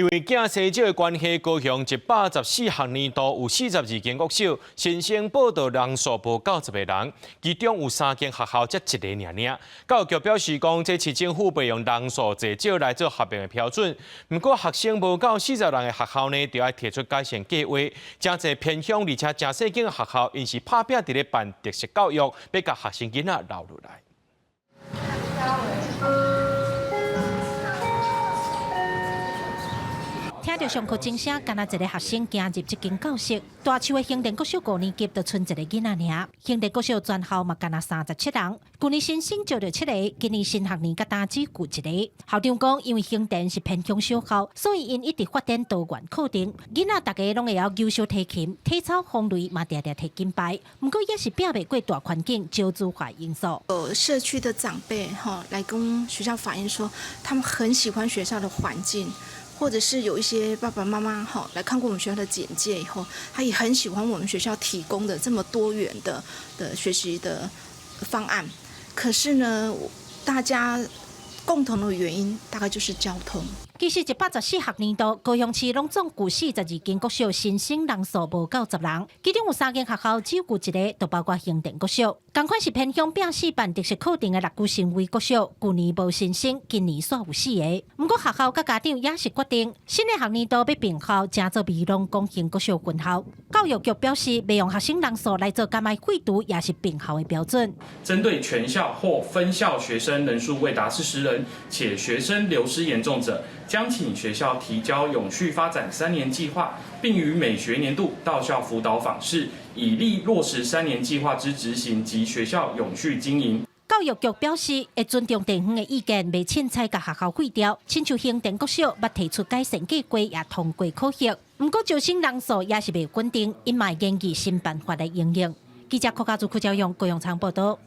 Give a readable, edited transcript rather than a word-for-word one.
因为囝西少的关系，高雄114学年度有42间国小，新生报到人数无90个人，其中有3间学校才1个尔。教育局表示讲，这是政府培养人数最少来做合并的标准。不过学生无到40人的学校呢，就要提出改善计划。真侪偏乡而且真细间的学校，因是拍拼伫咧办特色教育，要甲学生囡仔留落来。 听到上课钟声，敢若一个学生行入这间教室。大树的兴田国小5年级就剩一个囡仔尔。兴田国小全校嘛，敢若37人。去年新生招着7个，今年新学年甲单只顾1个。校长讲，因为兴田是偏乡小校，所以因一直发展多元课程。囡仔大家拢会晓优秀提琴、体操、风雷嘛，常常摕金牌。不过也是避袂过大环境少子化因素。有社区的长辈来跟学校反映说，他们很喜欢学校的环境。 或者是有一些爸爸妈妈来看过我们学校的简介以后，他也很喜欢我们学校提供的这么多元的学习的方案。可是呢，大家共同的原因大概就是交通。 其实114学年度，高雄市拢总有42间国小新生人数无90人，其中有3间学校只有1个，就包括兴田国小。同款是偏乡并市办特色课程的6区新威国小，去年无新生，今年煞有4个。不过学校甲家长也是决定，新的学年度要并校，正做美浓公兴国小分校。教育局表示，未用学生人数来做甘麦废除，也是并校的标准。针对全校或分校学生人数未达40人，且学生流失严重者， 将请学校提交永续发展3年计划，并于每学年度到校辅导访视，以利落实3年计划之执行及学校永续经营。教育局表示，会尊重地方的意见，未凊彩甲学校废掉。亲像兴田国小，捌提出改善计划，也通过考核。不过招生人数也是未稳定，因嘛建议新办法来应用。记者柯家珠、柯昭勇、高雄场报道。